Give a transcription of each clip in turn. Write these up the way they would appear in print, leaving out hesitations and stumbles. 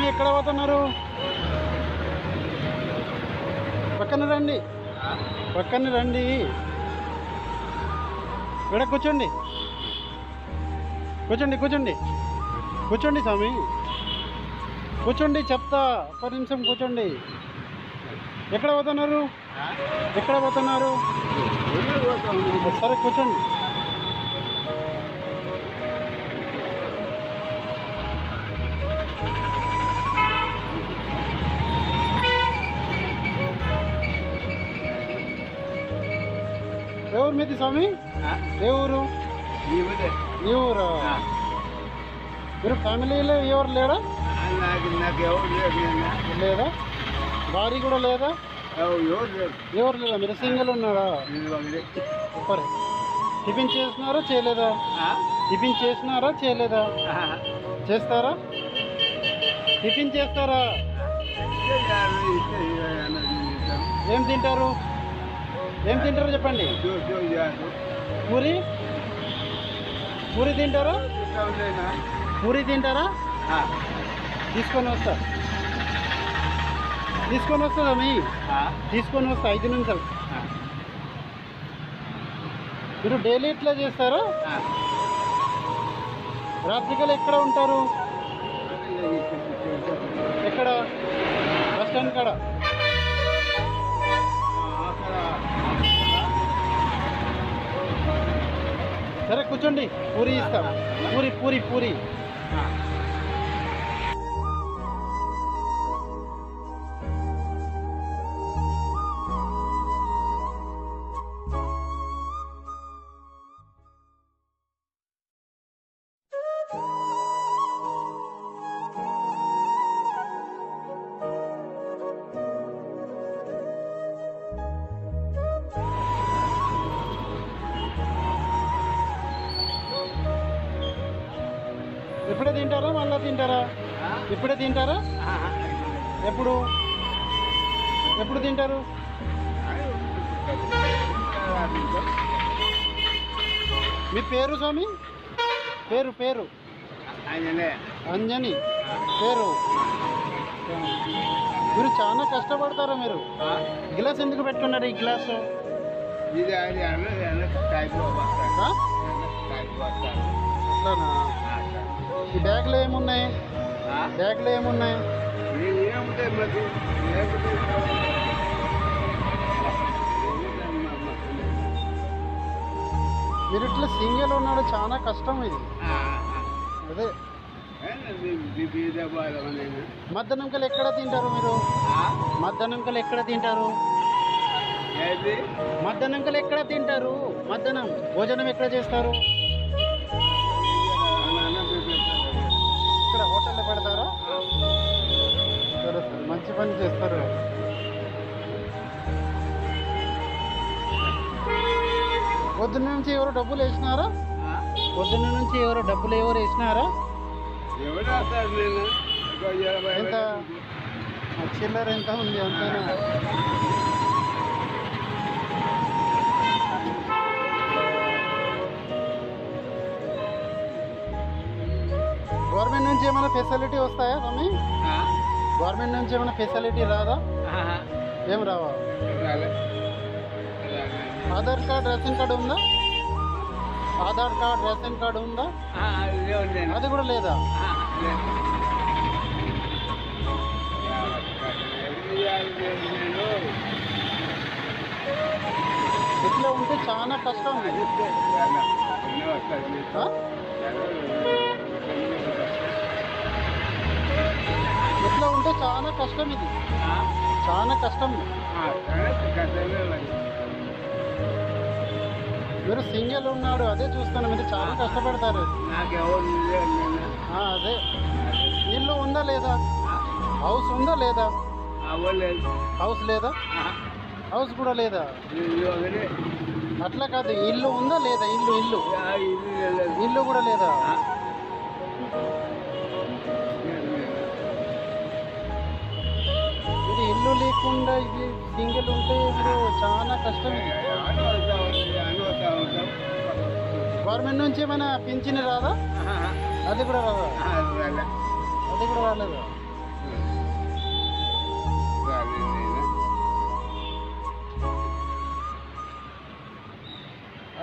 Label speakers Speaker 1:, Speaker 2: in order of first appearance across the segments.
Speaker 1: స్వామి ఎక్కడ పోతున్నారు? పక్కన రండి, పక్కన రండి. ఇక్కడ కూర్చోండి, కూర్చోండి, కూర్చోండి, కూర్చోండి స్వామి, కూర్చోండి. చెప్తా, ఒక్క నిమిషం కూర్చోండి. ఎక్కడ పోతున్నారు? ఎక్కడ పోతున్నారు? సరే కూర్చోండి. ఎవరు మీది స్వామి? ఏ ఊరు? ఈ ఊరు. మీరు ఫ్యామిలీలో ఎవరు లేరా? లేదా? భార్య కూడా లేదా? ఎవరు లేదా? మీరు సింగిల్ ఉన్నారా? సరే. టిఫిన్ చేసినారా చేయలేదా? టిఫిన్ చేసినారా చేయలేదా? చేస్తారా? టిఫిన్ చేస్తారా? ఏం తింటారు? ఏం తింటారో చెప్పండి. పూరి, పూరి తింటారా? పూరి తింటారా? తీసుకొని వస్తా, తీసుకొని వస్తుందా? మీ తీసుకొని వస్తా 5 నిమిషాలు. మీరు డైలీ ఇట్లా చేస్తారా? రాత్రికల్ ఎక్కడ ఉంటారు? ఎక్కడ? బస్ స్టాండ్ కాడ. సరే కూర్చోండి, పూరి ఇస్తా. పూరి పూరి పూరి. ఇప్పుడే తింటారా? మళ్ళీ తింటారా? ఇప్పుడే తింటారా? ఎప్పుడు ఎప్పుడు తింటారు? మీ పేరు స్వామి? పేరు పేరు? అంజని పేరు. మీరు చాలా కష్టపడతారా? మీరు గ్లాస్ ఎందుకు పెట్టుకున్నారు? ఈ గ్లాసు అట్లానా? ఈ బ్యాగ్లో ఏమున్నాయి? బ్యాగ్లో ఏమున్నాయి? మీరు ఇట్లా సింగిల్ ఉన్నాడు, చాలా కష్టం ఇది. అదే మధ్యాహ్నంకలు ఎక్కడ తింటారు మీరు? మధ్యాహ్నంకలు ఎక్కడ తింటారు? మధ్యాహ్నంకలు ఎక్కడ తింటారు? మధ్యాహ్నం భోజనం ఎక్కడ చేస్తారు? ఇక్కడ హోటల్లో పెడతారా? సరే సరే, మంచి పని చేస్తారు. పొద్దున్న నుంచి ఎవరు డబ్బులు వేసినారా? పొద్దున్న నుంచి ఎవరు డబ్బులు వేసినారా? ఎంత చిల్లర ఎంత ఉంది? అంతేనా? గవర్నమెంట్ నుంచి ఏమైనా ఫెసిలిటీ వస్తాయా స్వామి? గవర్నమెంట్ నుంచి ఏమైనా ఫెసిలిటీ రాదా? ఏం రావా? ఆధార్ కార్డ్, రేషన్ కార్డు ఉందా? ఆధార్ కార్డ్, రేషన్ కార్డు ఉందా? అది కూడా లేదా? ఇట్లా ఉంటే చాలా కష్టం. ఇట్లా ఉంటే చాలా కష్టం. ఇది చాలా కష్టం. మీరు సింగిల్ ఉన్నాడు, అదే చూస్తాను. మీరు చాలా కష్టపడతారు. అదే. ఇల్లు ఉందా లేదా? హౌస్ ఉందా లేదా? హౌస్ లేదా? హౌస్ కూడా లేదా? అట్లా కాదు, ఇల్లు ఉందా లేదా? ఇల్లు ఇల్లు ఇల్లు కూడా లేదా? ఇది ఇల్లు లేకుండా ఇది సింగిల్ ఉంటే ఇప్పుడు చాలా కష్టం. గవర్నమెంట్ నుంచి ఏమైనా పింఛన్ రాదా? అది కూడా రాదా? అది కూడా రాలేదా?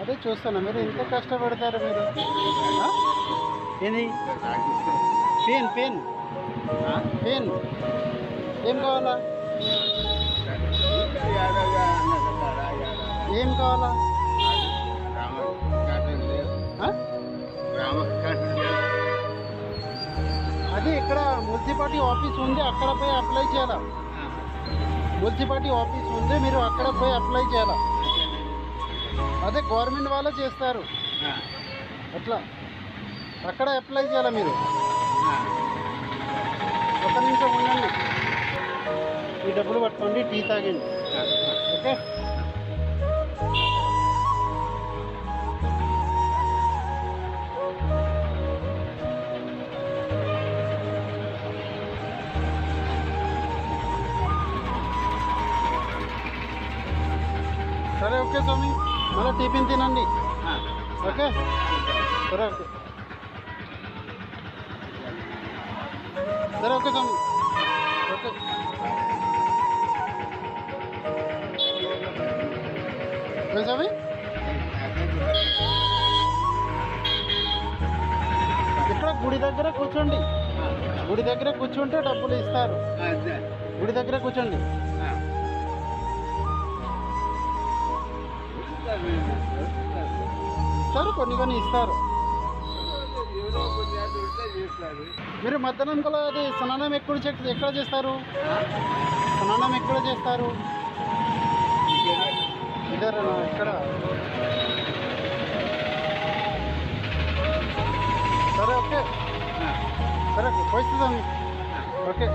Speaker 1: అదే చూస్తున్నా, మీరు ఇంత కష్టపడతారు మీరు. ఏంది పెన్ పెన్ పెన్ ఏం కావాలా? ఏం కావాలా? అది ఇక్కడ మున్సిపాలిటీ ఆఫీస్ ఉంది, అక్కడ పోయి అప్లై చేయాలా? మున్సిపాలిటీ ఆఫీస్ ఉంది, మీరు అక్కడ పోయి అప్లై చేయాలా? అదే గవర్నమెంట్ వాళ్ళే చేస్తారు అట్లా, అక్కడ అప్లై చేయాలా మీరు? ఒక నిమిషం ఉండండి, ఈ డబ్బులు పట్టుకోండి, టీ తాగండి. ఓకే. సరే ఓకే స్వామి, మళ్ళీ టిఫిన్ తినండి. ఓకే సరే ఓకే సరే ఓకే స్వామి. ఓకే ఏం స్వామి? ఇక్కడ గుడి దగ్గర కూర్చోండి, గుడి దగ్గర కూర్చుంటే డబ్బులు ఇస్తారు. గుడి దగ్గర కూర్చోండి. ఇస్తారు, కొన్ని కొన్ని ఇస్తారు. మీరు మధ్యాహ్నం కల్లా అది స్నానం ఎక్కడ చేస్తారు? స్నానం ఎక్కడ చేస్తారు? ఇద్దరు ఇక్కడ. సరే ఓకే సరే పోయిస్తుందా? ఓకే.